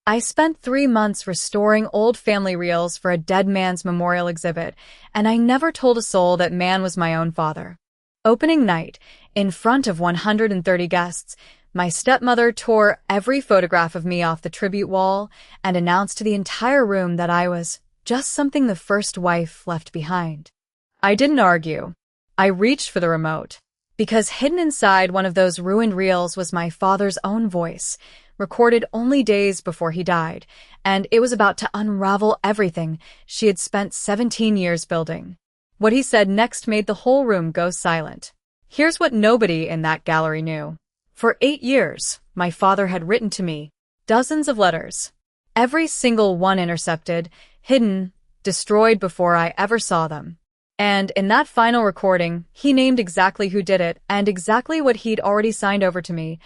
I spent 3 months restoring old family reels for a dead man's memorial exhibit, and I never told a soul that man was my own father. Opening night, in front of 130 guests, my stepmother tore every photograph of me off the tribute wall and announced to the entire room that I was just something the first wife left behind. I didn't argue. I reached for the remote, because hidden inside one of those ruined reels was my father's own voice, recorded only days before he died, and it was about to unravel everything she had spent 17 years building. What he said next made the whole room go silent. Here's what nobody in that gallery knew. For 8 years, my father had written to me dozens of letters, every single one intercepted, hidden, destroyed before I ever saw them. And in that final recording, he named exactly who did it and exactly what he'd already signed over to me: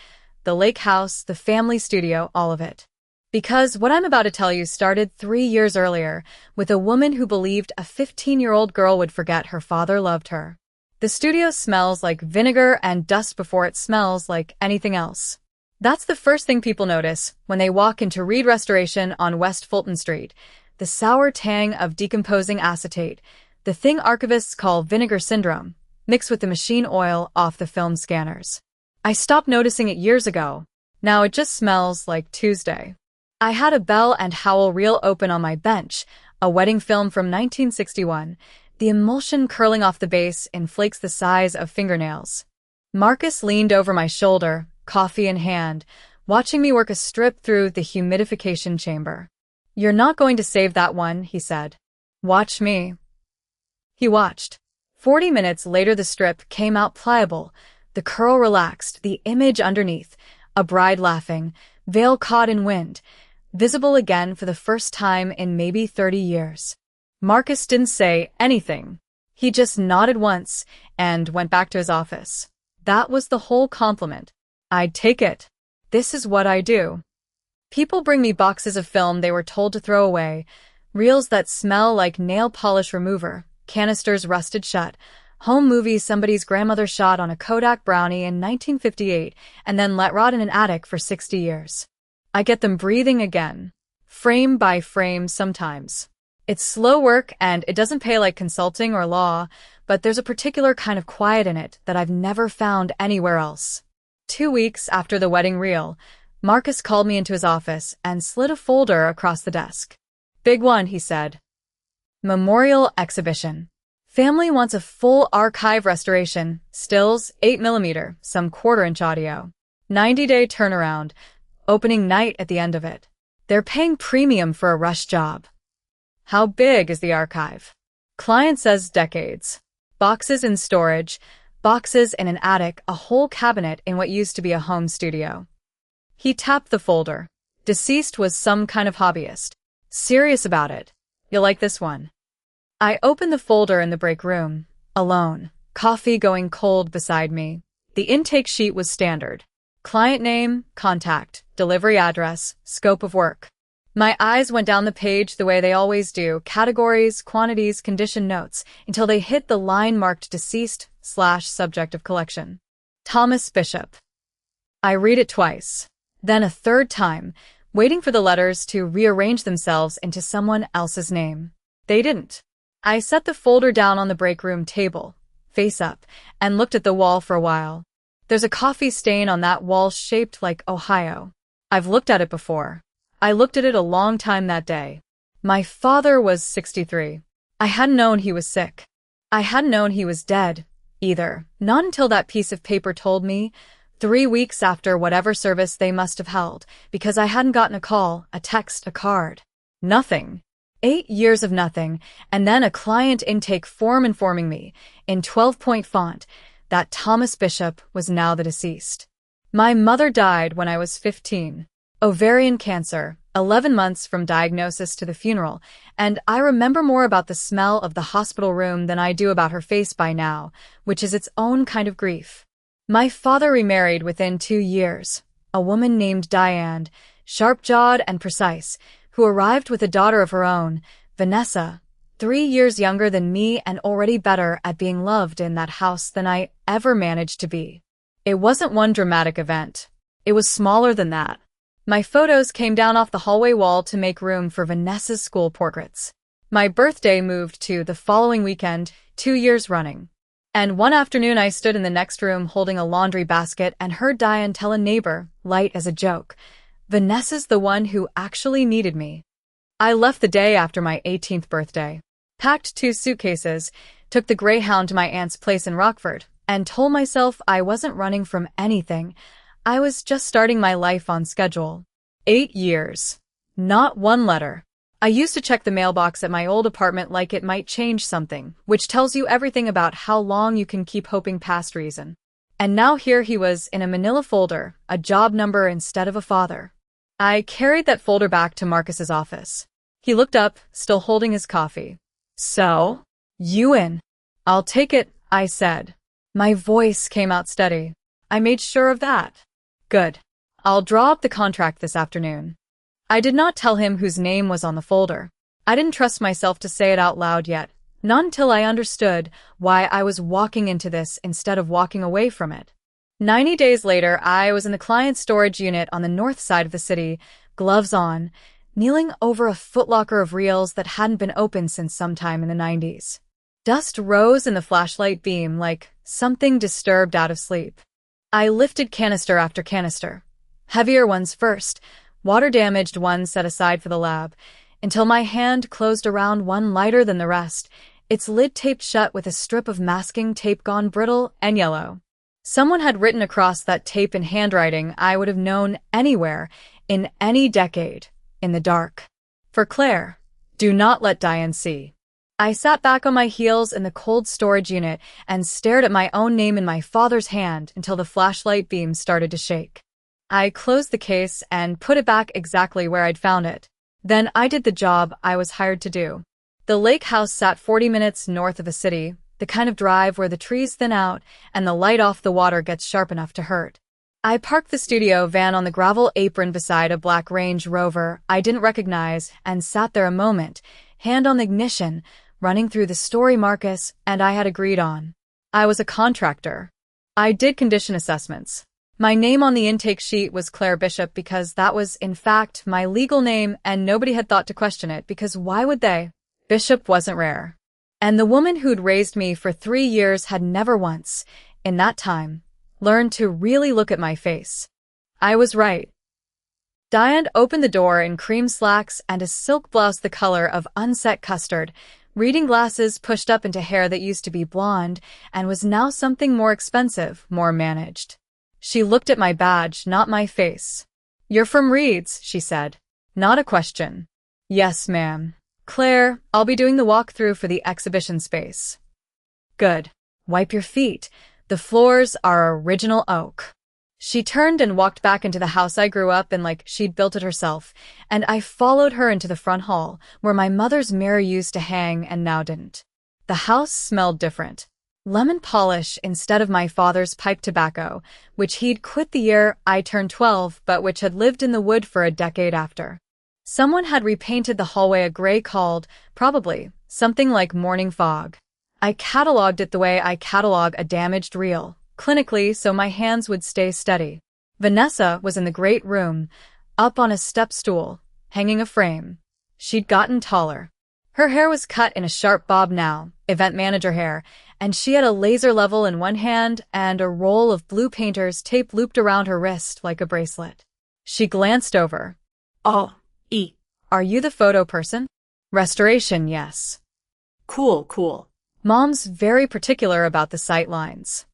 the lake house, the family studio, all of it. Because what I'm about to tell you started 3 years earlier with a woman who believed a 15-year-old girl would forget her father loved her. The studio smells like vinegar and dust before it smells like anything else. That's the first thing people notice when they walk into Reed Restoration on West Fulton Street. The sour tang of decomposing acetate, the thing archivists call vinegar syndrome, mixed with the machine oil off the film scanners. I stopped noticing it years ago. Now it just smells like Tuesday. I had a Bell and Howell reel open on my bench, a wedding film from 1961. The emulsion curling off the base in flakes the size of fingernails. Marcus leaned over my shoulder, coffee in hand, watching me work a strip through the humidification chamber. "You're not going to save that one," he said. "Watch me." He watched. 40 minutes later the strip came out pliable, the curl relaxed, the image underneath, a bride laughing, veil caught in wind, visible again for the first time in maybe 30 years. Marcus didn't say anything. He just nodded once and went back to his office. That was the whole compliment. I'd take it. This is what I do. People bring me boxes of film they were told to throw away, reels that smell like nail polish remover, canisters rusted shut, home movies somebody's grandmother shot on a Kodak Brownie in 1958 and then let rot in an attic for 60 years. I get them breathing again, frame by frame sometimes. It's slow work and it doesn't pay like consulting or law, but there's a particular kind of quiet in it that I've never found anywhere else. 2 weeks after the wedding reel, Marcus called me into his office and slid a folder across the desk. "Big one," he said. "Memorial exhibition. Family wants a full archive restoration, stills, 8mm, some quarter-inch audio. 90-day turnaround, opening night at the end of it. They're paying premium for a rush job." "How big is the archive?" Client says decades. Boxes in storage, boxes in an attic, a whole cabinet in what used to be a home studio. He tapped the folder. Deceased was some kind of hobbyist. Serious about it. "You'll like this one." I opened the folder in the break room, alone, coffee going cold beside me. The intake sheet was standard. Client name, contact, delivery address, scope of work. My eyes went down the page the way they always do, categories, quantities, condition notes, until they hit the line marked deceased/subject of collection. Thomas Bishop. I read it twice, then a third time, waiting for the letters to rearrange themselves into someone else's name. They didn't. I set the folder down on the break room table, face up, and looked at the wall for a while. There's a coffee stain on that wall shaped like Ohio. I've looked at it before. I looked at it a long time that day. My father was 63. I hadn't known he was sick. I hadn't known he was dead, either, not until that piece of paper told me, 3 weeks after whatever service they must have held, because I hadn't gotten a call, a text, a card. Nothing. 8 years of nothing, and then a client intake form informing me, in 12-point font, that Thomas Bishop was now the deceased. My mother died when I was 15. Ovarian cancer, 11 months from diagnosis to the funeral, and I remember more about the smell of the hospital room than I do about her face by now, which is its own kind of grief. My father remarried within 2 years, a woman named Diane, sharp-jawed and precise, who arrived with a daughter of her own, Vanessa, 3 years younger than me and already better at being loved in that house than I ever managed to be. It wasn't one dramatic event. It was smaller than that. My photos came down off the hallway wall to make room for Vanessa's school portraits. My birthday moved to the following weekend, 2 years running. And one afternoon I stood in the next room holding a laundry basket and heard Diane tell a neighbor, light as a joke, "Vanessa's the one who actually needed me." I left the day after my 18th birthday, packed 2 suitcases, took the Greyhound to my aunt's place in Rockford, and told myself I wasn't running from anything. I was just starting my life on schedule. 8 years. Not one letter. I used to check the mailbox at my old apartment like it might change something, which tells you everything about how long you can keep hoping past reason. And now here he was in a manila folder, a job number instead of a father. I carried that folder back to Marcus's office. He looked up, still holding his coffee. "So? You in?" "I'll take it," I said. My voice came out steady. "I made sure of that." "Good. I'll draw up the contract this afternoon." I did not tell him whose name was on the folder. I didn't trust myself to say it out loud yet, not until I understood why I was walking into this instead of walking away from it. 90 days later, I was in the client storage unit on the north side of the city, gloves on, kneeling over a footlocker of reels that hadn't been opened since sometime in the 90s. Dust rose in the flashlight beam like something disturbed out of sleep. I lifted canister after canister, heavier ones first, water-damaged ones set aside for the lab, until my hand closed around one lighter than the rest, its lid taped shut with a strip of masking tape gone brittle and yellow. Someone had written across that tape in handwriting I would have known anywhere, in any decade, in the dark. For Claire, do not let Diane see. I sat back on my heels in the cold storage unit and stared at my own name in my father's hand until the flashlight beam started to shake. I closed the case and put it back exactly where I'd found it. Then I did the job I was hired to do. The lake house sat 40 minutes north of the city, the kind of drive where the trees thin out and the light off the water gets sharp enough to hurt. I parked the studio van on the gravel apron beside a black Range Rover I didn't recognize and sat there a moment, hand on the ignition, running through the story Marcus and I had agreed on. I was a contractor. I did condition assessments. My name on the intake sheet was Claire Bishop because that was, in fact, my legal name and nobody had thought to question it because why would they? Bishop wasn't rare. And the woman who'd raised me for 3 years had never once, in that time, learned to really look at my face. I was right. Diane opened the door in cream slacks and a silk blouse the color of unset custard, reading glasses pushed up into hair that used to be blonde and was now something more expensive, more managed. She looked at my badge, not my face. "You're from Reed's," she said. Not a question. "Yes, ma'am." "Claire, I'll be doing the walkthrough for the exhibition space." "Good. Wipe your feet. The floors are original oak." She turned and walked back into the house I grew up in like she'd built it herself, and I followed her into the front hall, where my mother's mirror used to hang and now didn't. The house smelled different. Lemon polish instead of my father's pipe tobacco, which he'd quit the year I turned 12 but which had lived in the wood for a decade after. Someone had repainted the hallway a gray called, probably, something like morning fog. I cataloged it the way I catalog a damaged reel, clinically so my hands would stay steady. Vanessa was in the great room, up on a step stool, hanging a frame. She'd gotten taller. Her hair was cut in a sharp bob now, event manager hair, and she had a laser level in one hand and a roll of blue painter's tape looped around her wrist like a bracelet. She glanced over. "Oh, Are you the photo person?" "Restoration, yes." Cool. Mom's very particular about the sight lines.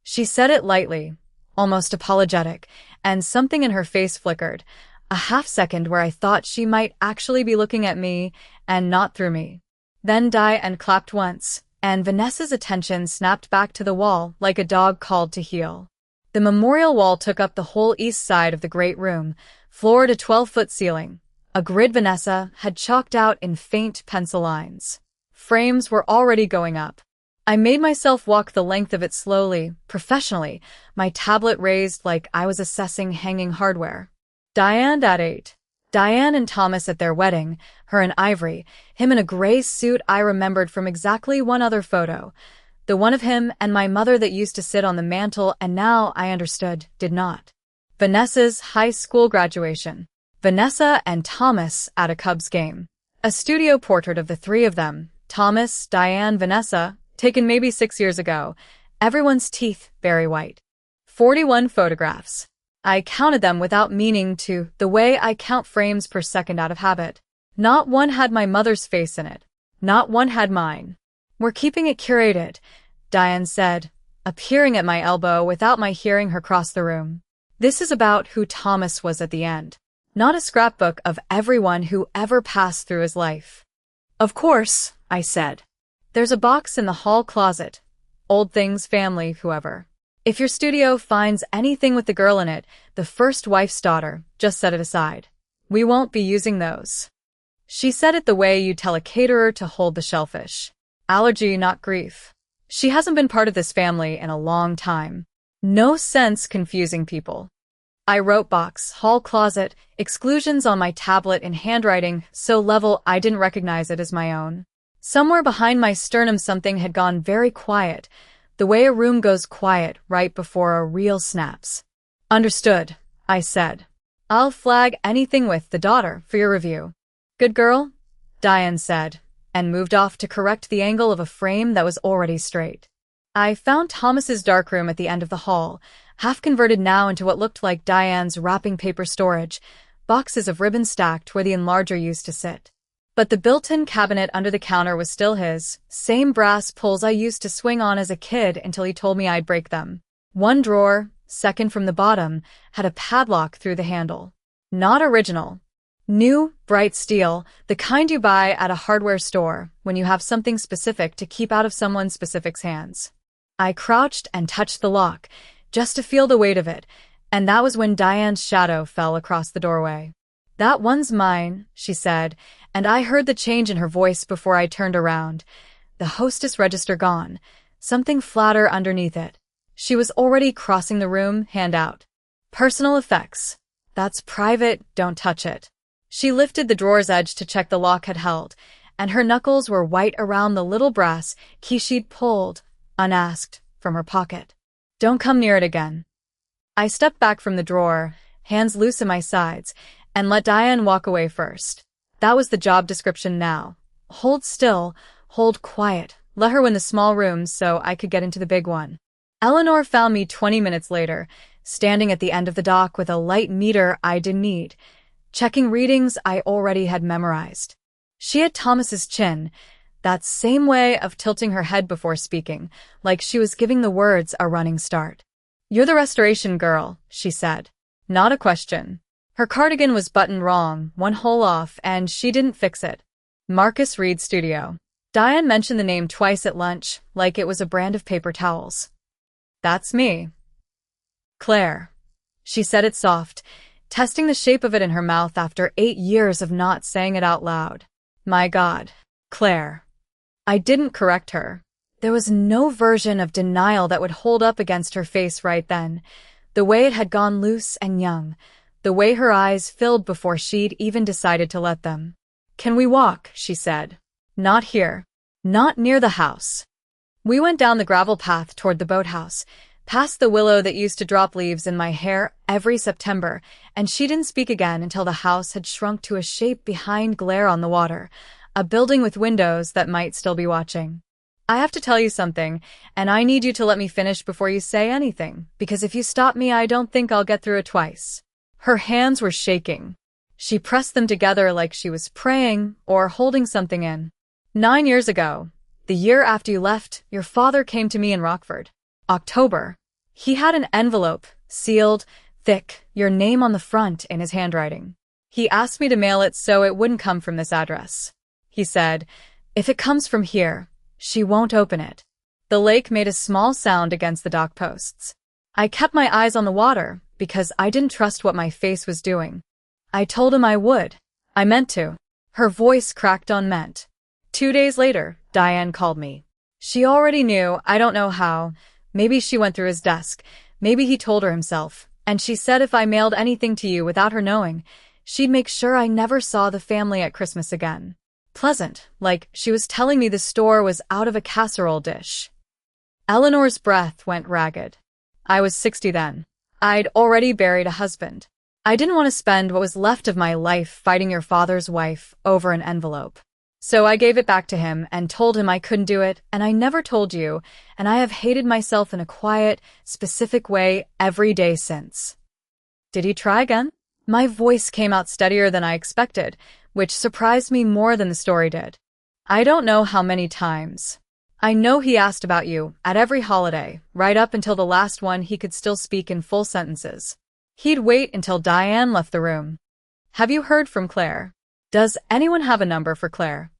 She said it lightly, almost apologetic, and something in her face flickered, a half-second where I thought she might actually be looking at me and not through me. Then Diane clapped once, and Vanessa's attention snapped back to the wall like a dog called to heel. The memorial wall took up the whole east side of the great room, floor to 12-foot ceiling. A grid Vanessa had chalked out in faint pencil lines. Frames were already going up. I made myself walk the length of it slowly, professionally, my tablet raised like I was assessing hanging hardware. Diane at 8. Diane and Thomas at their wedding, her in ivory, him in a gray suit I remembered from exactly one other photo, the one of him and my mother that used to sit on the mantel and now, I understood, did not. Vanessa's high school graduation. Vanessa and Thomas at a Cubs game. A studio portrait of the three of them, Thomas, Diane, Vanessa, taken maybe 6 years ago. Everyone's teeth very white. 41 photographs. I counted them without meaning to, the way I count frames per second out of habit. Not one had my mother's face in it. Not one had mine. We're keeping it curated, Diane said, appearing at my elbow without my hearing her cross the room. This is about who Thomas was at the end. Not a scrapbook of everyone who ever passed through his life. Of course, I said. There's a box in the hall closet. Old things, family, whoever. If your studio finds anything with the girl in it, the first wife's daughter, just set it aside. We won't be using those. She said it the way you tell a caterer to hold the shellfish. Allergy, not grief. She hasn't been part of this family in a long time. No sense confusing people. I wrote box, hall closet, exclusions on my tablet in handwriting so level I didn't recognize it as my own. Somewhere behind my sternum something had gone very quiet, the way a room goes quiet right before a reel snaps. Understood, I said. I'll flag anything with the daughter for your review. Good girl, Diane said, and moved off to correct the angle of a frame that was already straight. I found Thomas's darkroom at the end of the hall, half converted now into what looked like Diane's wrapping paper storage, boxes of ribbon stacked where the enlarger used to sit. But the built-in cabinet under the counter was still his, same brass pulls I used to swing on as a kid until he told me I'd break them. One drawer, second from the bottom, had a padlock through the handle. Not original. New, bright steel, the kind you buy at a hardware store when you have something specific to keep out of someone specific's hands. I crouched and touched the lock, just to feel the weight of it, and that was when Diane's shadow fell across the doorway. That one's mine, she said, and I heard the change in her voice before I turned around. The hostess register gone, something flatter underneath it. She was already crossing the room, hand out. Personal effects. That's private, don't touch it. She lifted the drawer's edge to check the lock had held, and her knuckles were white around the little brass key she'd pulled, unasked, from her pocket. Don't come near it again. I stepped back from the drawer, hands loose at my sides, and let Diane walk away first. That was the job description now. Hold still, hold quiet, let her win the small rooms so I could get into the big one. Eleanor found me 20 minutes later, standing at the end of the dock with a light meter I didn't need, checking readings I already had memorized. She had Thomas's chin, that same way of tilting her head before speaking, like she was giving the words a running start. You're the restoration girl, she said. Not a question. Her cardigan was buttoned wrong, one hole off, and she didn't fix it. Marcus Reed Studio. Diane mentioned the name twice at lunch, like it was a brand of paper towels. That's me. Claire. She said it soft, testing the shape of it in her mouth after 8 years of not saying it out loud. My God, Claire. I didn't correct her. There was no version of denial that would hold up against her face right then. The way it had gone loose and young. The way her eyes filled before she'd even decided to let them. Can we walk? She said. Not here. Not near the house. We went down the gravel path toward the boathouse, past the willow that used to drop leaves in my hair every September, and she didn't speak again until the house had shrunk to a shape behind glare on the water, a building with windows that might still be watching. I have to tell you something, and I need you to let me finish before you say anything, because if you stop me, I don't think I'll get through it twice. Her hands were shaking. She pressed them together like she was praying or holding something in. 9 years ago, the year after you left, your father came to me in Rockford. October. He had an envelope, sealed, thick, your name on the front in his handwriting. He asked me to mail it so it wouldn't come from this address. He said, if it comes from here, she won't open it. The lake made a small sound against the dock posts. I kept my eyes on the water because I didn't trust what my face was doing. I told him I would. I meant to. Her voice cracked on meant. 2 days later, Diane called me. She already knew, I don't know how. Maybe she went through his desk. Maybe he told her himself. And she said if I mailed anything to you without her knowing, she'd make sure I never saw the family at Christmas again. Pleasant, like she was telling me the store was out of a casserole dish. Eleanor's breath went ragged. I was 60 then. I'd already buried a husband. I didn't want to spend what was left of my life fighting your father's wife over an envelope. So I gave it back to him and told him I couldn't do it, and I never told you, and I have hated myself in a quiet, specific way every day since. Did he try again? My voice came out steadier than I expected, which surprised me more than the story did. I don't know how many times. I know he asked about you at every holiday, right up until the last one he could still speak in full sentences. He'd wait until Diane left the room. Have you heard from Claire? Does anyone have a number for Claire?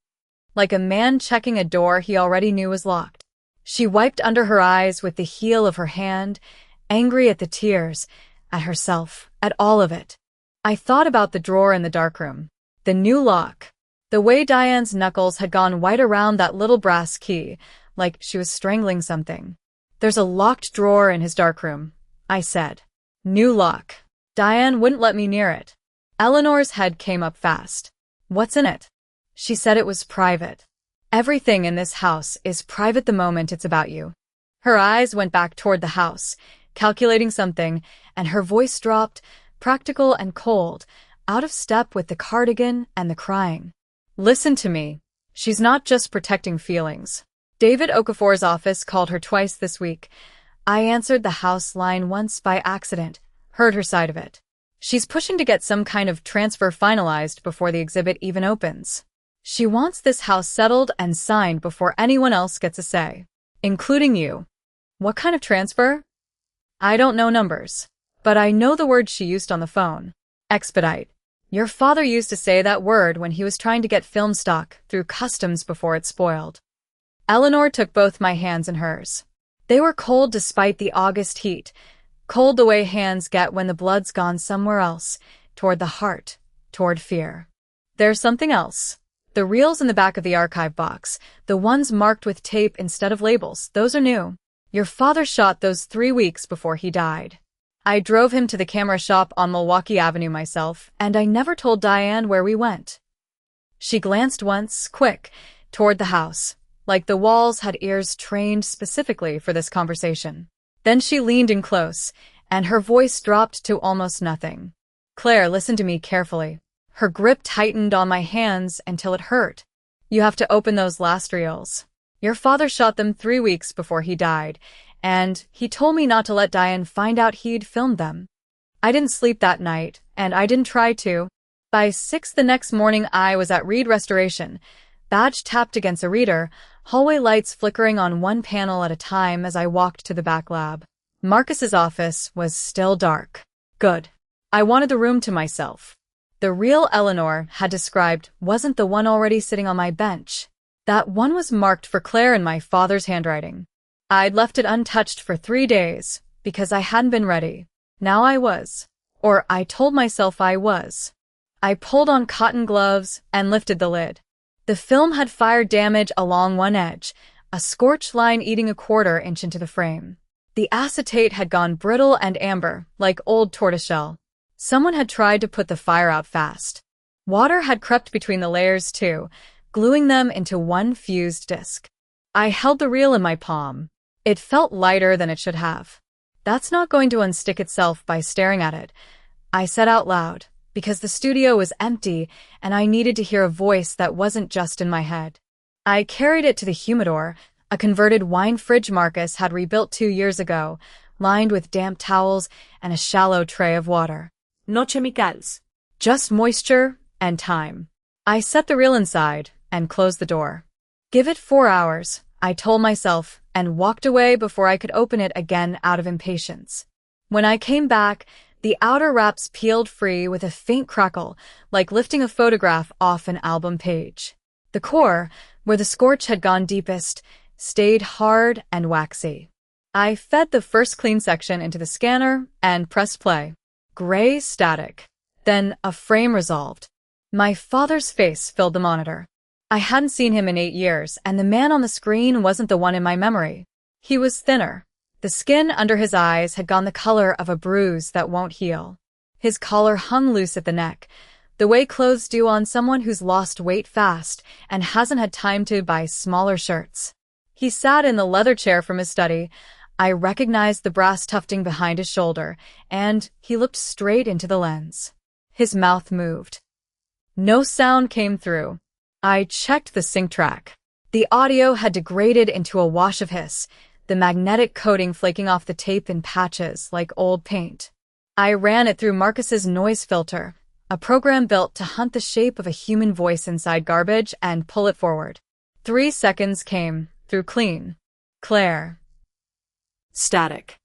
Like a man checking a door he already knew was locked. She wiped under her eyes with the heel of her hand, angry at the tears, at herself, at all of it. I thought about the drawer in the darkroom. The new lock. The way Diane's knuckles had gone white around that little brass key, like she was strangling something. There's a locked drawer in his darkroom, I said. New lock. Diane wouldn't let me near it. Eleanor's head came up fast. What's in it? She said it was private. Everything in this house is private the moment it's about you. Her eyes went back toward the house, calculating something, and her voice dropped, practical and cold, out of step with the cardigan and the crying. Listen to me. She's not just protecting feelings. David Okafor's office called her twice this week. I answered the house line once by accident, heard her side of it. She's pushing to get some kind of transfer finalized before the exhibit even opens. She wants this house settled and signed before anyone else gets a say, including you. What kind of transfer? I don't know numbers, but I know the word she used on the phone. Expedite. Your father used to say that word when he was trying to get film stock through customs before it spoiled. Eleanor took both my hands in hers. They were cold despite the August heat, cold the way hands get when the blood's gone somewhere else, toward the heart, toward fear. There's something else. The reels in the back of the archive box, the ones marked with tape instead of labels, those are new. Your father shot those 3 weeks before he died. I drove him to the camera shop on Milwaukee Avenue myself, and I never told Diane where we went. She glanced once, quick, toward the house, like the walls had ears trained specifically for this conversation. Then she leaned in close, and her voice dropped to almost nothing. Claire, listen to me carefully. Her grip tightened on my hands until it hurt. You have to open those last reels. Your father shot them 3 weeks before he died, and he told me not to let Diane find out he'd filmed them. I didn't sleep that night, and I didn't try to. By 6 the next morning I was at Reed Restoration, badge tapped against a reader, hallway lights flickering on one panel at a time as I walked to the back lab. Marcus's office was still dark. Good. I wanted the room to myself. The real Eleanor had described wasn't the one already sitting on my bench. That one was marked for Claire in my father's handwriting. I'd left it untouched for 3 days, because I hadn't been ready. Now I was. Or I told myself I was. I pulled on cotton gloves and lifted the lid. The film had fire damage along one edge, a scorched line eating a 1/4 inch into the frame. The acetate had gone brittle and amber, like old tortoiseshell. Someone had tried to put the fire out fast. Water had crept between the layers too, gluing them into one fused disc. I held the reel in my palm. It felt lighter than it should have. That's not going to unstick itself by staring at it, I said out loud, because the studio was empty and I needed to hear a voice that wasn't just in my head. I carried it to the humidor, a converted wine fridge Marcus had rebuilt 2 years ago, lined with damp towels and a shallow tray of water. No chemicals. Just moisture and time. I set the reel inside and closed the door. Give it 4 hours, I told myself, and walked away before I could open it again out of impatience. When I came back, the outer wraps peeled free with a faint crackle, like lifting a photograph off an album page. The core, where the scorch had gone deepest, stayed hard and waxy. I fed the first clean section into the scanner and pressed play. Gray static. Then a frame resolved. My father's face filled the monitor. I hadn't seen him in 8 years, and the man on the screen wasn't the one in my memory. He was thinner. The skin under his eyes had gone the color of a bruise that won't heal. His collar hung loose at the neck, the way clothes do on someone who's lost weight fast and hasn't had time to buy smaller shirts. He sat in the leather chair from his study, I recognized the brass tufting behind his shoulder, and he looked straight into the lens. His mouth moved. No sound came through. I checked the sync track. The audio had degraded into a wash of hiss, the magnetic coating flaking off the tape in patches like old paint. I ran it through Marcus's noise filter, a program built to hunt the shape of a human voice inside garbage and pull it forward. 3 seconds came through clean. Claire. Static.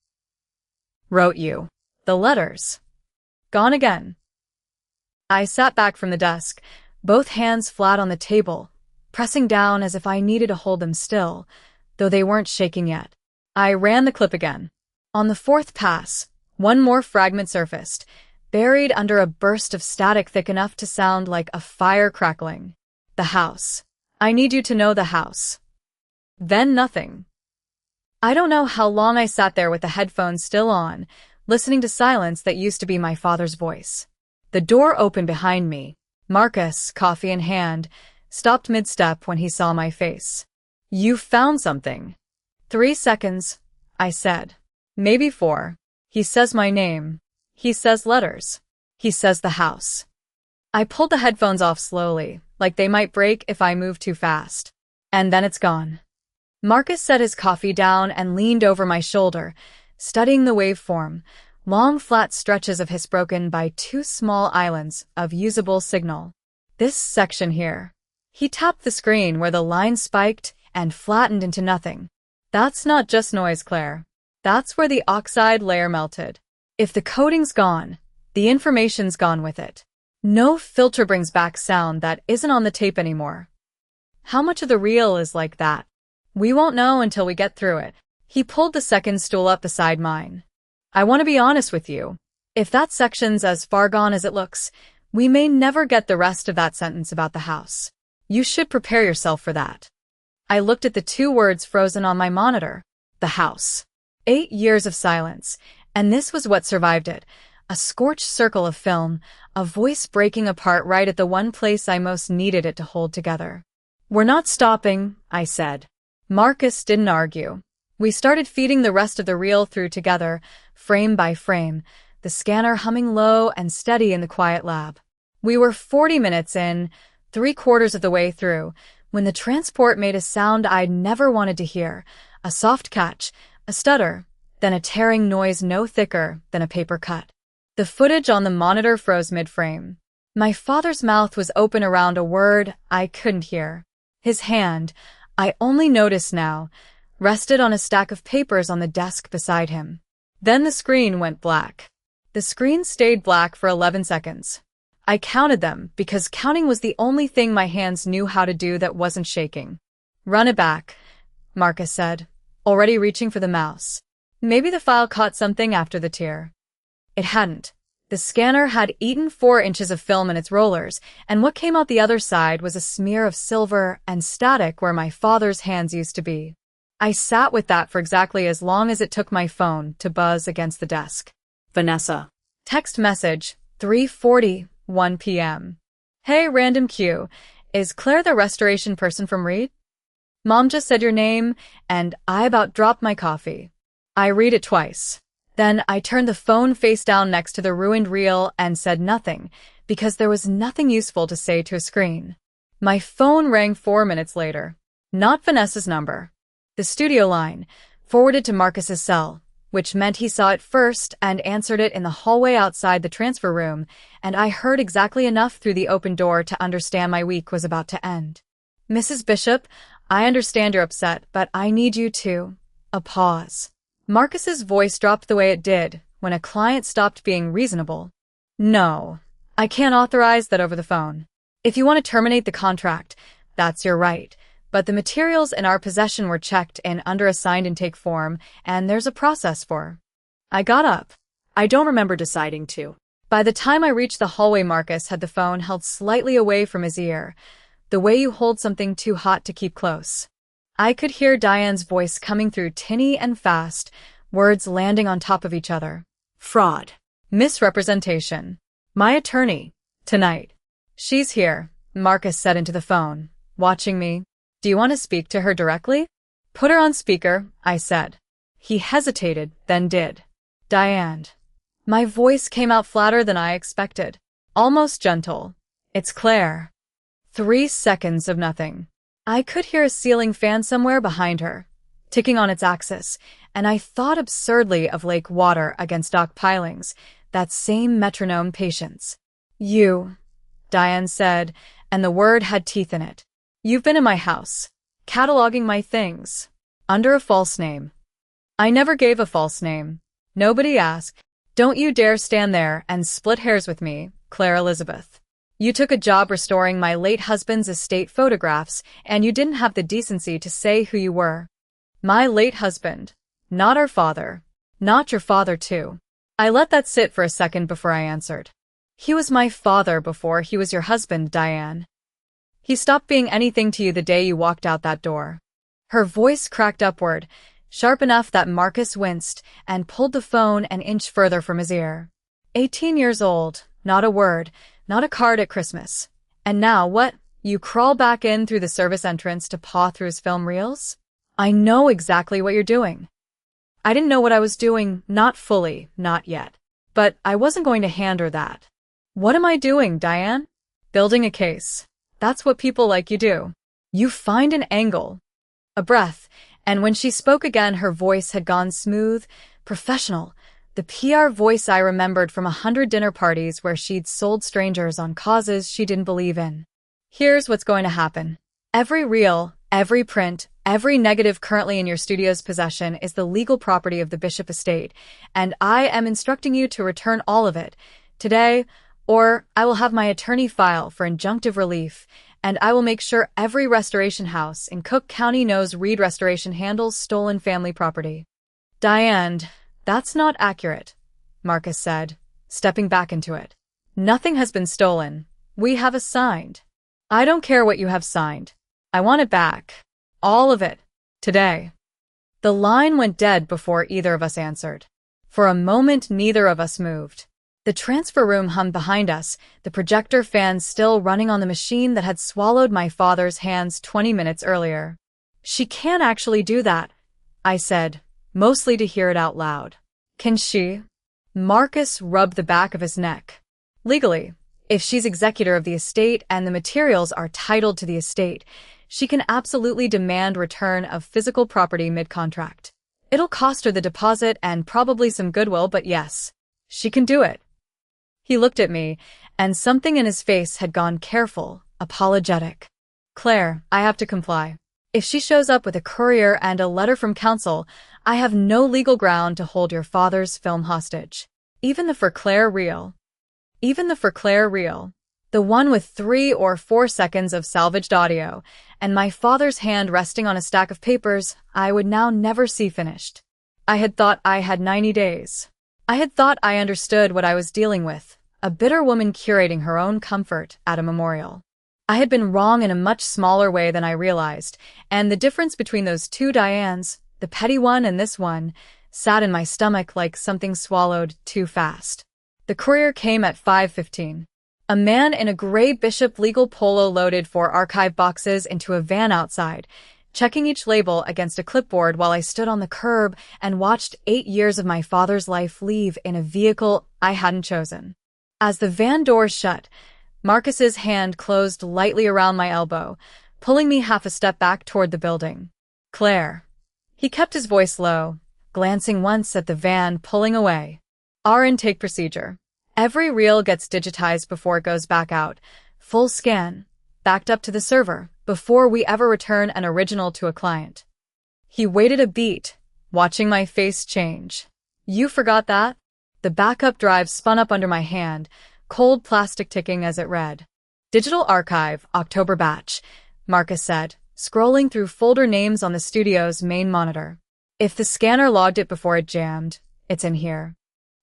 Wrote you. The letters. Gone again. I sat back from the desk, both hands flat on the table, pressing down as if I needed to hold them still, though they weren't shaking yet. I ran the clip again. On the 4th pass, one more fragment surfaced, buried under a burst of static thick enough to sound like a fire crackling. The house. I need you to know the house. Then nothing. I don't know how long I sat there with the headphones still on, listening to silence that used to be my father's voice. The door opened behind me. Marcus, coffee in hand, stopped mid-step when he saw my face. You found something. 3 seconds, I said. Maybe 4. He says my name. He says letters. He says the house. I pulled the headphones off slowly, like they might break if I moved too fast. And then it's gone. Marcus set his coffee down and leaned over my shoulder, studying the waveform, long flat stretches of hiss broken by 2 small islands of usable signal. This section here. He tapped the screen where the line spiked and flattened into nothing. That's not just noise, Claire. That's where the oxide layer melted. If the coating's gone, the information's gone with it. No filter brings back sound that isn't on the tape anymore. How much of the reel is like that? We won't know until we get through it. He pulled the second stool up beside mine. I want to be honest with you. If that section's as far gone as it looks, we may never get the rest of that sentence about the house. You should prepare yourself for that. I looked at the 2 words frozen on my monitor. The house. 8 years of silence, and this was what survived it. A scorched circle of film, a voice breaking apart right at the one place I most needed it to hold together. We're not stopping, I said. Marcus didn't argue. We started feeding the rest of the reel through together, frame by frame, the scanner humming low and steady in the quiet lab. We were 40 minutes in, 3/4 of the way through, when the transport made a sound I'd never wanted to hear, a soft catch, a stutter, then a tearing noise no thicker than a paper cut. The footage on the monitor froze mid-frame. My father's mouth was open around a word I couldn't hear. His hand, I only noticed now, rested on a stack of papers on the desk beside him. Then the screen went black. The screen stayed black for 11 seconds. I counted them because counting was the only thing my hands knew how to do that wasn't shaking. Run it back, Marcus said, already reaching for the mouse. Maybe the file caught something after the tear. It hadn't. The scanner had eaten 4 inches of film in its rollers, and what came out the other side was a smear of silver and static where my father's hands used to be. I sat with that for exactly as long as it took my phone to buzz against the desk. Vanessa. Text message, 3:41 p.m. Hey, random Q. Is Claire the restoration person from Reed? Mom just said your name, and I about dropped my coffee. I read it twice. Then I turned the phone face down next to the ruined reel and said nothing, because there was nothing useful to say to a screen. My phone rang 4 minutes later. Not Vanessa's number. The studio line, forwarded to Marcus's cell, which meant he saw it first and answered it in the hallway outside the transfer room, and I heard exactly enough through the open door to understand my week was about to end. Mrs. Bishop, I understand you're upset, but I need you to... A pause. Marcus's voice dropped the way it did when a client stopped being reasonable. No, I can't authorize that over the phone. If you want to terminate the contract, that's your right, but the materials in our possession were checked in under a signed intake form, and there's a process for. I got up. I don't remember deciding to. By the time I reached the hallway, Marcus had the phone held slightly away from his ear, the way you hold something too hot to keep close. I could hear Diane's voice coming through tinny and fast, words landing on top of each other. Fraud. Misrepresentation. My attorney. Tonight. She's here, Marcus said into the phone, watching me. Do you want to speak to her directly? Put her on speaker, I said. He hesitated, then did. Diane. My voice came out flatter than I expected. Almost gentle. It's Claire. 3 seconds of nothing. I could hear a ceiling fan somewhere behind her, ticking on its axis, and I thought absurdly of lake water against dock pilings, that same metronome patience. You, Diane said, and the word had teeth in it. You've been in my house, cataloging my things, under a false name. I never gave a false name. Nobody asked. Don't you dare stand there and split hairs with me, Claire Elizabeth. You took a job restoring my late husband's estate photographs, and you didn't have the decency to say who you were. My late husband. Not our father. Not your father, too. I let that sit for a second before I answered. He was my father before he was your husband, Diane. He stopped being anything to you the day you walked out that door. Her voice cracked upward, sharp enough that Marcus winced and pulled the phone an inch further from his ear. 18 years old, not a word, not a card at Christmas. And now what? You crawl back in through the service entrance to paw through his film reels? I know exactly what you're doing. I didn't know what I was doing, not fully, not yet. But I wasn't going to hand her that. What am I doing, Diane? Building a case. That's what people like you do. You find an angle. A breath, and when she spoke again her voice had gone smooth, professional, the PR voice I remembered from 100 dinner parties where she'd sold strangers on causes she didn't believe in. Here's what's going to happen. Every reel, every print, every negative currently in your studio's possession is the legal property of the Bishop estate, and I am instructing you to return all of it today, or I will have my attorney file for injunctive relief, and I will make sure every restoration house in Cook County knows Reed Restoration handles stolen family property. Diane, that's not accurate, Marcus said, stepping back into it. Nothing has been stolen. We have a signed. I don't care what you have signed. I want it back. All of it. Today. The line went dead before either of us answered. For a moment, neither of us moved. The transfer room hummed behind us, the projector fan still running on the machine that had swallowed my father's hands 20 minutes earlier. She can't actually do that, I said, mostly to hear it out loud. Can she? Marcus rubbed the back of his neck. Legally, if she's executor of the estate and the materials are titled to the estate, she can absolutely demand return of physical property mid-contract. It'll cost her the deposit and probably some goodwill, but yes, she can do it. He looked at me, and something in his face had gone careful, apologetic. Claire, I have to comply. If she shows up with a courier and a letter from counsel, I have no legal ground to hold your father's film hostage. Even the for Claire reel. The one with 3 or 4 seconds of salvaged audio, and my father's hand resting on a stack of papers I would now never see finished. I had thought I had 90 days. I had thought I understood what I was dealing with, a bitter woman curating her own comfort at a memorial. I had been wrong in a much smaller way than I realized, and the difference between those two Dianes, the petty one and this one, sat in my stomach like something swallowed too fast. The courier came at 5:15. A man in a gray Bishop legal polo loaded 4 archive boxes into a van outside, checking each label against a clipboard while I stood on the curb and watched 8 years of my father's life leave in a vehicle I hadn't chosen. As the van doors shut, Marcus's hand closed lightly around my elbow, pulling me half a step back toward the building. Claire. He kept his voice low, glancing once at the van pulling away. Our intake procedure. Every reel gets digitized before it goes back out, full scan, backed up to the server, before we ever return an original to a client. He waited a beat, watching my face change. You forgot that? The backup drive spun up under my hand, cold plastic ticking as it read. Digital archive, October batch, Marcus said, scrolling through folder names on the studio's main monitor. If the scanner logged it before it jammed, it's in here.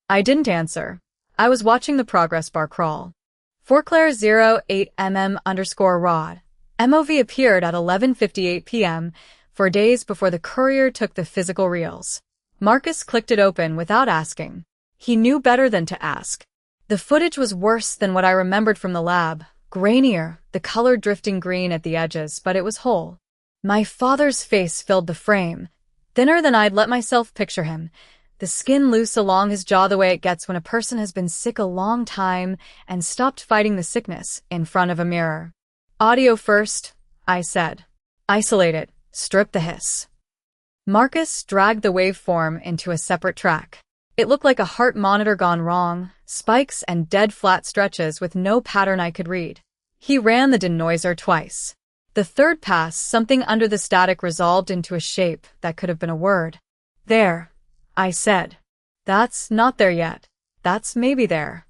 I didn't answer. I was watching the progress bar crawl. For Claire 08mm_rod. MOV appeared at 11:58 p.m., 4 days before the courier took the physical reels. Marcus clicked it open without asking. He knew better than to ask. The footage was worse than what I remembered from the lab, grainier, the color drifting green at the edges, but it was whole. My father's face filled the frame, Thinner than I'd let myself picture him, the skin loose along his jaw the way it gets when a person has been sick a long time and stopped fighting the sickness in front of a mirror. Audio first, I said. Isolate it, strip the hiss. Marcus dragged the waveform into a separate track. It looked like a heart monitor gone wrong, spikes and dead flat stretches with no pattern I could read. He ran the denoiser twice. The third pass, something under the static resolved into a shape that could have been a word. There, I said. That's not there yet. That's maybe there.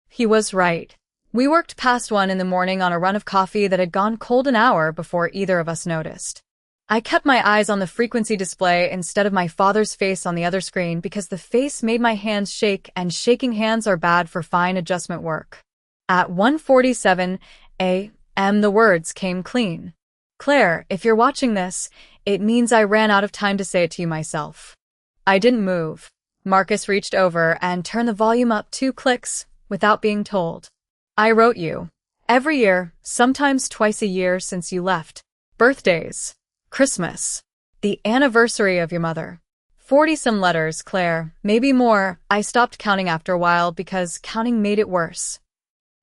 He was right. We worked past 1 in the morning on a run of coffee that had gone cold an hour before either of us noticed. I kept my eyes on the frequency display instead of my father's face on the other screen because the face made my hands shake, and shaking hands are bad for fine adjustment work. At 1:47 a.m. the words came clean. Claire, if you're watching this, it means I ran out of time to say it to you myself. I didn't move. Marcus reached over and turned the volume up 2 clicks without being told. I wrote you. Every year, sometimes twice a year since you left. Birthdays. Christmas. The anniversary of your mother. 40-some letters, Claire, maybe more. I stopped counting after a while because counting made it worse.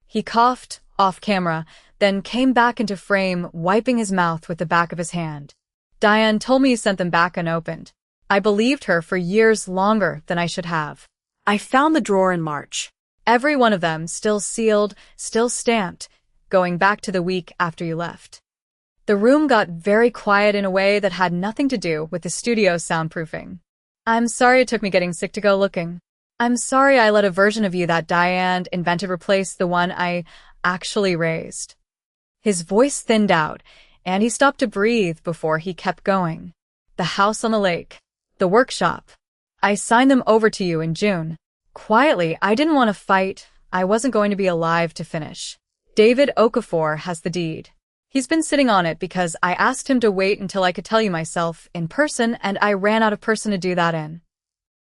He coughed, off camera, then came back into frame, wiping his mouth with the back of his hand. Diane told me you sent them back unopened. I believed her for years longer than I should have. I found the drawer in March. Every one of them still sealed, still stamped, going back to the week after you left. The room got very quiet in a way that had nothing to do with the studio's soundproofing. I'm sorry it took me getting sick to go looking. I'm sorry I let a version of you that Diane invented replace the one I actually raised. His voice thinned out, and he stopped to breathe before he kept going. The house on the lake. The workshop. I signed them over to you in June. Quietly, I didn't want to fight. I wasn't going to be alive to finish. David Okafor has the deed. He's been sitting on it because I asked him to wait until I could tell you myself in person, and I ran out of person to do that in.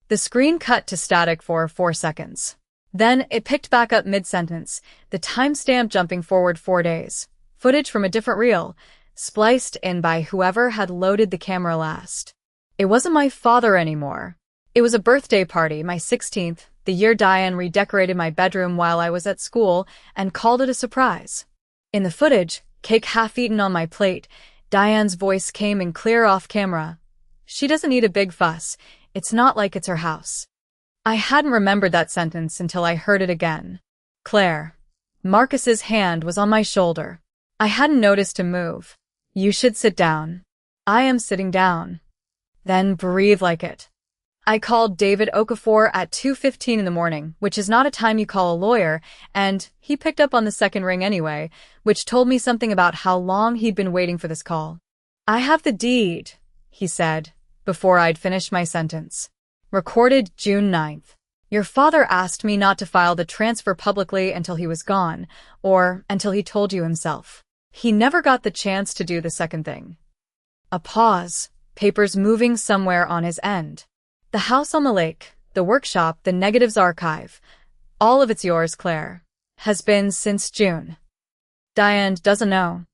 The screen cut to static for 4 seconds. Then it picked back up mid-sentence, the timestamp jumping forward 4 days. Footage from a different reel, spliced in by whoever had loaded the camera last. It wasn't my father anymore. It was a birthday party, my 16th, the year Diane redecorated my bedroom while I was at school and called it a surprise. In the footage, cake half-eaten on my plate, Diane's voice came in clear off camera. She doesn't need a big fuss. It's not like it's her house. I hadn't remembered that sentence until I heard it again. Claire. Marcus's hand was on my shoulder. I hadn't noticed him move. You should sit down. I am sitting down. Then breathe like it. I called David Okafor at 2:15 in the morning, which is not a time you call a lawyer, and he picked up on the second ring anyway, which told me something about how long he'd been waiting for this call. I have the deed, he said, before I'd finished my sentence. Recorded June 9th. Your father asked me not to file the transfer publicly until he was gone, or until he told you himself. He never got the chance to do the second thing. A pause, papers moving somewhere on his end. The house on the lake, the workshop, the negatives archive. All of it's yours, Claire. Has been since June. Diane doesn't know.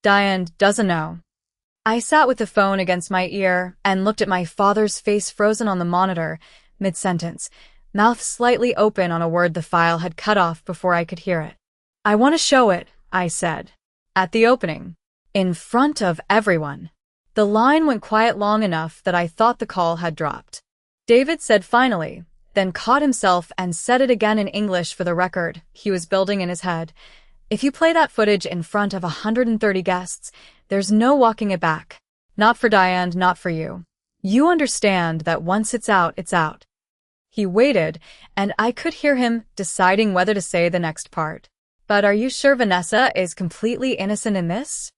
Diane doesn't know. I sat with the phone against my ear and looked at my father's face frozen on the monitor, mid-sentence, mouth slightly open on a word the file had cut off before I could hear it. I want to show it, I said. At the opening. In front of everyone. The line went quiet long enough that I thought the call had dropped. David said finally, then caught himself and said it again in English for the record he was building in his head. If you play that footage in front of 130 guests, there's no walking it back. Not for Diane, not for you. You understand that once it's out, it's out. He waited, and I could hear him deciding whether to say the next part. But are you sure Vanessa is completely innocent in this?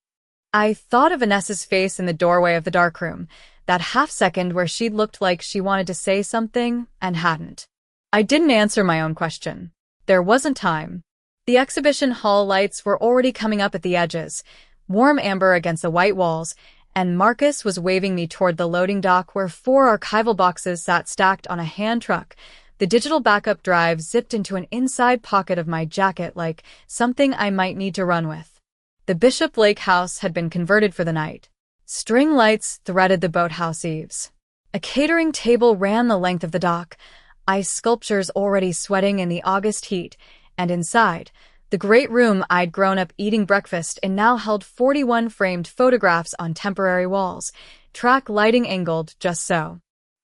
I thought of Vanessa's face in the doorway of the darkroom, that half-second where she'd looked like she wanted to say something and hadn't. I didn't answer my own question. There wasn't time. The exhibition hall lights were already coming up at the edges, warm amber against the white walls, and Marcus was waving me toward the loading dock where 4 archival boxes sat stacked on a hand truck. The digital backup drive zipped into an inside pocket of my jacket like something I might need to run with. The Bishop Lake house had been converted for the night. String lights threaded the boathouse eaves. A catering table ran the length of the dock, ice sculptures already sweating in the August heat, and inside, the great room I'd grown up eating breakfast in now held 41 framed photographs on temporary walls, track lighting angled just so.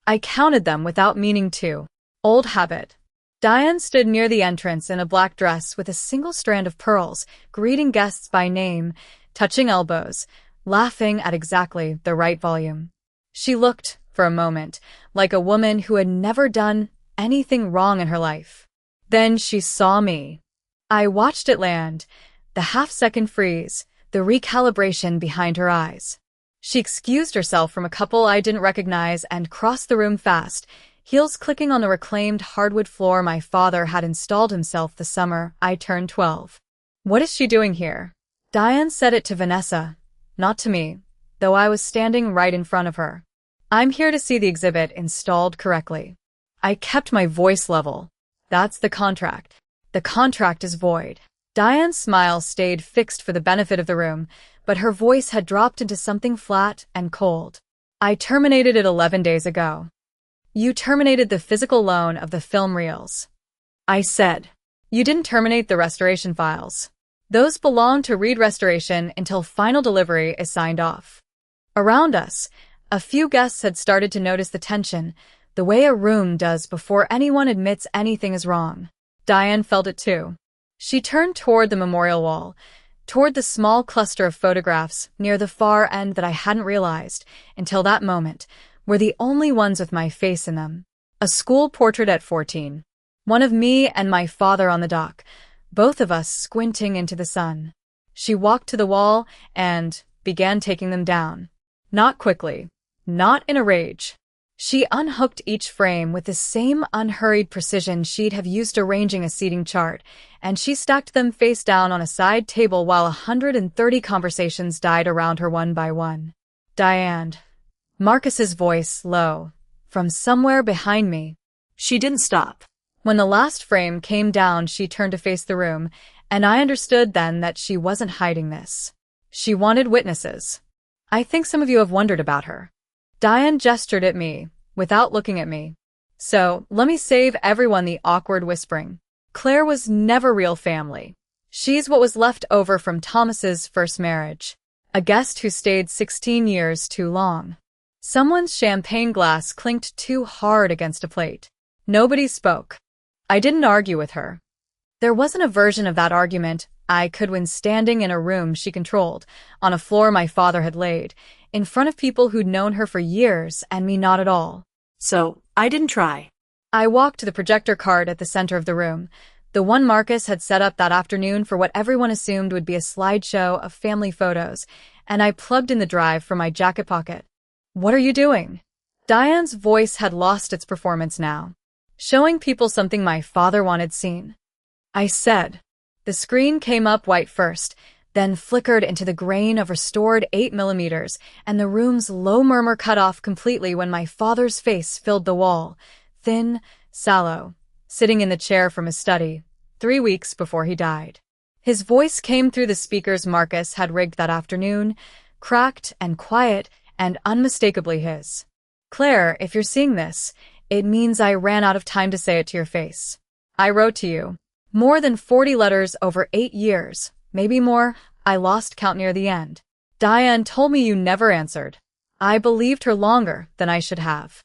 I counted them without meaning to. Old habit. Diane stood near the entrance in a black dress with a single strand of pearls, greeting guests by name, touching elbows, laughing at exactly the right volume. She looked, for a moment, like a woman who had never done anything wrong in her life. Then she saw me. I watched it land, the half-second freeze, the recalibration behind her eyes. She excused herself from a couple I didn't recognize and crossed the room fast, heels clicking on the reclaimed hardwood floor my father had installed himself the summer I turned 12. What is she doing here? Diane said it to Vanessa, not to me, though I was standing right in front of her. I'm here to see the exhibit installed correctly. I kept my voice level. That's the contract. The contract is void. Diane's smile stayed fixed for the benefit of the room, but her voice had dropped into something flat and cold. I terminated it 11 days ago. You terminated the physical loan of the film reels. I said. You didn't terminate the restoration files. Those belong to Reed Restoration until final delivery is signed off. Around us, a few guests had started to notice the tension, the way a room does before anyone admits anything is wrong. Diane felt it too. She turned toward the memorial wall, toward the small cluster of photographs near the far end that I hadn't realized, until that moment, were the only ones with my face in them. A school portrait at 14. One of me and my father on the dock, both of us squinting into the sun. She walked to the wall and began taking them down. Not quickly, not in a rage. She unhooked each frame with the same unhurried precision she'd have used arranging a seating chart, and she stacked them face down on a side table while 130 conversations died around her one by one. Diane. Marcus's voice low, from somewhere behind me. She didn't stop. When the last frame came down, she turned to face the room, and I understood then that she wasn't hiding this. She wanted witnesses. I think some of you have wondered about her. Diane gestured at me, without looking at me. So, let me save everyone the awkward whispering. Claire was never real family. She's what was left over from Thomas's first marriage. A guest who stayed 16 years too long. Someone's champagne glass clinked too hard against a plate. Nobody spoke. I didn't argue with her. There wasn't a version of that argument I could win standing in a room she controlled, on a floor my father had laid, in front of people who'd known her for years and me not at all. So, I didn't try. I walked to the projector card at the center of the room, the one Marcus had set up that afternoon for what everyone assumed would be a slideshow of family photos, and I plugged in the drive from my jacket pocket. What are you doing? Diane's voice had lost its performance now. Showing people something my father wanted seen. I said. The screen came up white first, then flickered into the grain of restored 8mm, and the room's low murmur cut off completely when my father's face filled the wall, thin, sallow, sitting in the chair from his study, 3 weeks before he died. His voice came through the speakers Marcus had rigged that afternoon, cracked and quiet and unmistakably his. Claire, if you're seeing this, it means I ran out of time to say it to your face. I wrote to you. More than 40 letters over 8 years, maybe more. I lost count near the end. Diane told me you never answered. I believed her longer than I should have.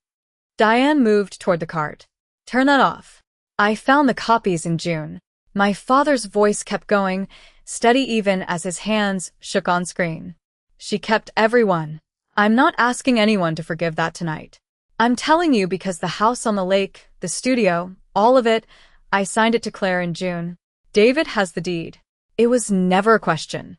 Diane moved toward the cart. Turn that off. I found the copies in June. My father's voice kept going, steady even as his hands shook on screen. She kept everyone. I'm not asking anyone to forgive that tonight. I'm telling you because the house on the lake, the studio, all of it, I signed it to Claire in June. David has the deed. It was never a question.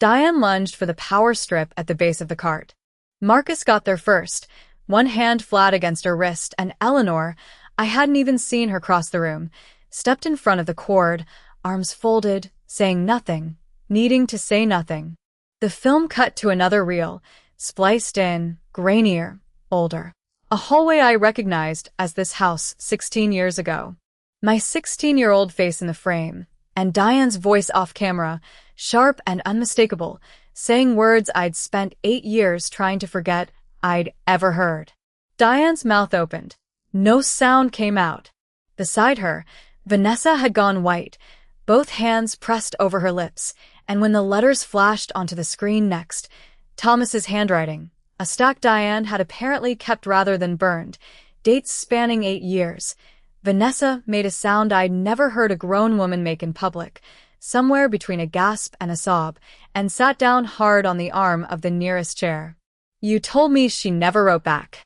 Diane lunged for the power strip at the base of the cart. Marcus got there first, one hand flat against her wrist, and Eleanor, I hadn't even seen her cross the room, stepped in front of the cord, arms folded, saying nothing, needing to say nothing. The film cut to another reel, spliced in, grainier, older. A hallway I recognized as this house 16 years ago. My 16-year-old face in the frame, and Diane's voice off camera, sharp and unmistakable, saying words I'd spent 8 years trying to forget I'd ever heard. Diane's mouth opened. No sound came out. Beside her, Vanessa had gone white, both hands pressed over her lips, and when the letters flashed onto the screen next, Thomas's handwriting, a stack Diane had apparently kept rather than burned, dates spanning 8 years. Vanessa made a sound I'd never heard a grown woman make in public, somewhere between a gasp and a sob, and sat down hard on the arm of the nearest chair. You told me she never wrote back.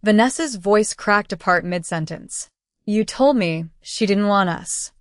Vanessa's voice cracked apart mid-sentence. You told me she didn't want us.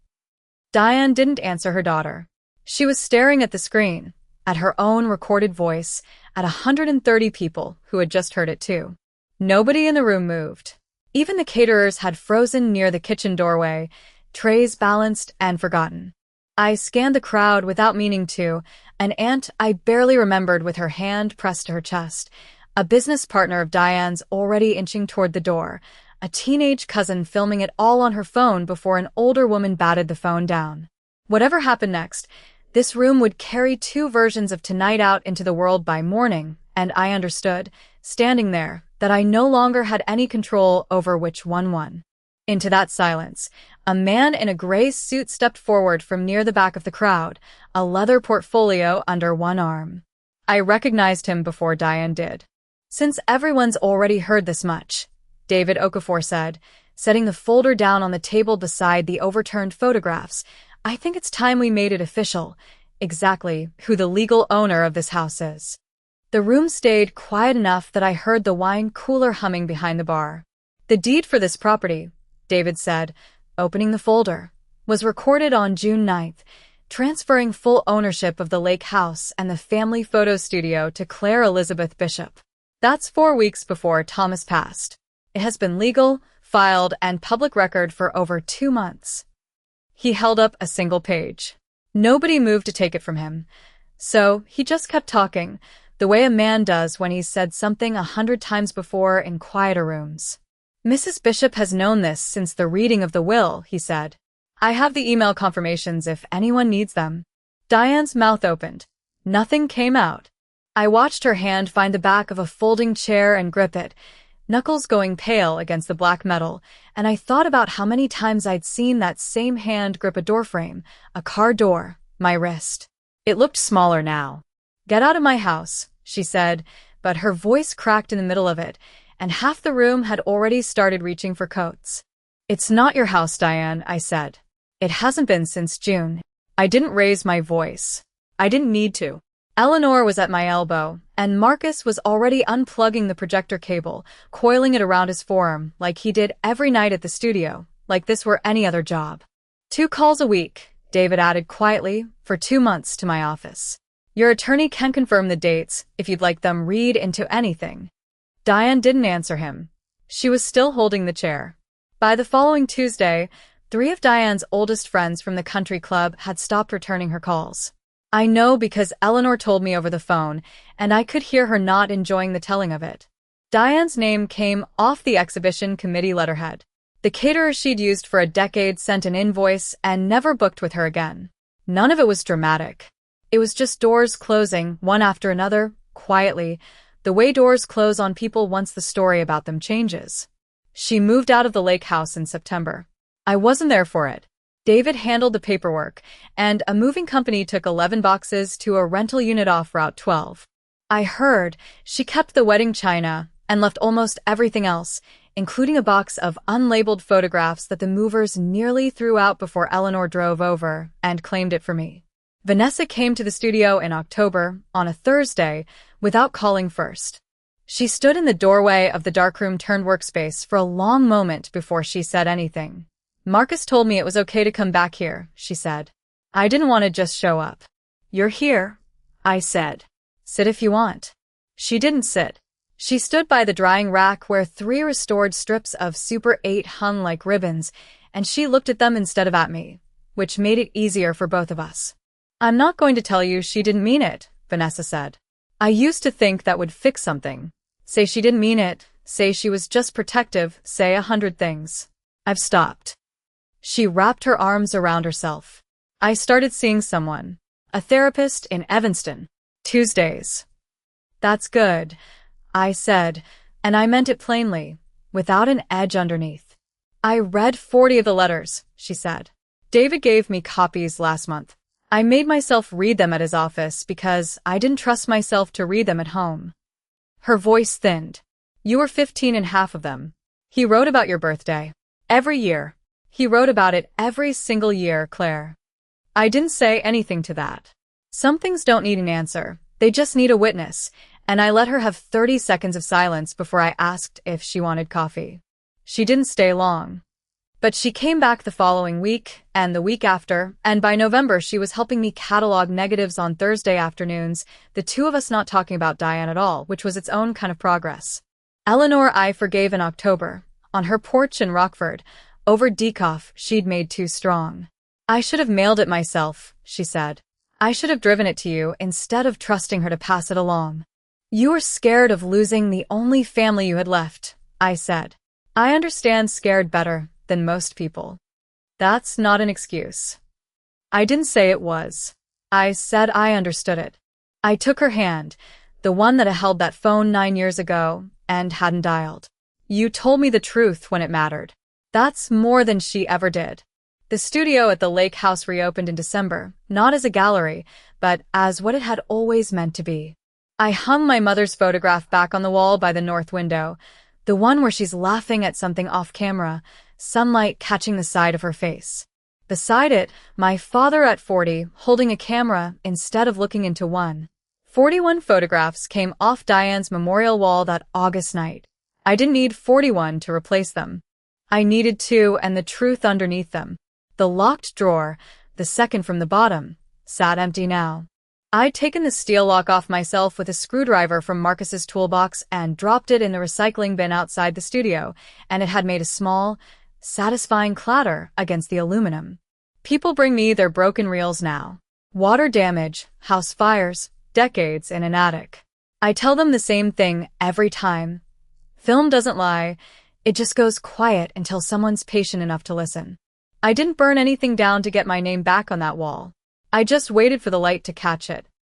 Diane didn't answer her daughter. She was staring at the screen, at her own recorded voice, at 130 people who had just heard it too. Nobody in the room moved. Even the caterers had frozen near the kitchen doorway, trays balanced and forgotten. I scanned the crowd without meaning to, an aunt I barely remembered with her hand pressed to her chest, a business partner of Diane's already inching toward the door, a teenage cousin filming it all on her phone before an older woman batted the phone down. Whatever happened next, this room would carry 2 versions of Tonight out into the world by morning, and I understood, standing there, that I no longer had any control over which one won. Into that silence, a man in a gray suit stepped forward from near the back of the crowd, a leather portfolio under one arm. I recognized him before Diane did. Since everyone's already heard this much, David Okafor said, setting the folder down on the table beside the overturned photographs, I think it's time we made it official, exactly who the legal owner of this house is. The room stayed quiet enough that I heard the wine cooler humming behind the bar. The deed for this property, David said, opening the folder, was recorded on June 9th, transferring full ownership of the lake house and the family photo studio to Claire Elizabeth Bishop. That's 4 weeks before Thomas passed. It has been legal, filed, and public record for over 2 months. He held up a single page. Nobody moved to take it from him, so he just kept talking, the way a man does when he's said something 100 times before in quieter rooms. Mrs. Bishop has known this since the reading of the will, he said. I have the email confirmations if anyone needs them. Diane's mouth opened. Nothing came out. I watched her hand find the back of a folding chair and grip it, knuckles going pale against the black metal, and I thought about how many times I'd seen that same hand grip a doorframe, a car door, my wrist. It looked smaller now. Get out of my house, she said, but her voice cracked in the middle of it, and half the room had already started reaching for coats. It's not your house, Diane, I said. It hasn't been since June. I didn't raise my voice. I didn't need to. Eleanor was at my elbow, and Marcus was already unplugging the projector cable, coiling it around his forearm like he did every night at the studio, like this were any other job. 2 calls a week, David added quietly, for 2 months to my office. Your attorney can confirm the dates if you'd like them read into anything. Diane didn't answer him. She was still holding the chair. By the following Tuesday, 3 of Diane's oldest friends from the country club had stopped returning her calls. I know because Eleanor told me over the phone, and I could hear her not enjoying the telling of it. Diane's name came off the exhibition committee letterhead. The caterer she'd used for a decade sent an invoice and never booked with her again. None of it was dramatic. It was just doors closing, one after another, quietly, the way doors close on people once the story about them changes. She moved out of the lake house in September. I wasn't there for it. David handled the paperwork, and a moving company took 11 boxes to a rental unit off Route 12. I heard she kept the wedding china and left almost everything else, including a box of unlabeled photographs that the movers nearly threw out before Eleanor drove over and claimed it for me. Vanessa came to the studio in October, on a Thursday, without calling first. She stood in the doorway of the darkroom turned workspace for a long moment before she said anything. Marcus told me it was okay to come back here, she said. I didn't want to just show up. You're here, I said. Sit if you want. She didn't sit. She stood by the drying rack where 3 restored strips of Super 8 hung like ribbons, and she looked at them instead of at me, which made it easier for both of us. I'm not going to tell you she didn't mean it, Vanessa said. I used to think that would fix something. Say she didn't mean it, say she was just protective, say 100 things. I've stopped. She wrapped her arms around herself. I started seeing someone, a therapist in Evanston, Tuesdays. That's good, I said, and I meant it plainly. without an edge underneath. I read 40 of the letters, she said. David gave me copies last month. I made myself read them at his office because I didn't trust myself to read them at home. Her voice thinned. You were 15 in half of them. He wrote about your birthday. Every year. He wrote about it every single year, Claire. I didn't say anything to that. Some things don't need an answer. They just need a witness, and I let her have 30 seconds of silence before I asked if she wanted coffee. She didn't stay long. But she came back the following week, and the week after, and by November she was helping me catalog negatives on Thursday afternoons, the two of us not talking about Diane at all, which was its own kind of progress. Eleanor I forgave in October, on her porch in Rockford, over decaf she'd made too strong. I should have mailed it myself, she said. I should have driven it to you instead of trusting her to pass it along. You were scared of losing the only family you had left, I said. I understand scared better than most people. That's not an excuse. I didn't say it was. I said I understood it. I took her hand, the one that had held that phone 9 years ago and hadn't dialed. You told me the truth when it mattered. That's more than she ever did. The studio at the lake house reopened in December, not as a gallery, but as what it had always meant to be. I hung my mother's photograph back on the wall by the north window, the one where she's laughing at something off camera, sunlight catching the side of her face. Beside it, my father at 40, holding a camera instead of looking into one. 41 photographs came off Diane's memorial wall that August night. I didn't need 41 to replace them. I needed 2 and the truth underneath them. The locked drawer, the second from the bottom, sat empty now. I'd taken the steel lock off myself with a screwdriver from Marcus's toolbox and dropped it in the recycling bin outside the studio, and it had made a small, satisfying clatter against the aluminum. People bring me their broken reels now. Water damage, house fires, decades in an attic. I tell them the same thing every time. Film doesn't lie, it just goes quiet until someone's patient enough to listen. I didn't burn anything down to get my name back on that wall. I just waited for the light to catch it,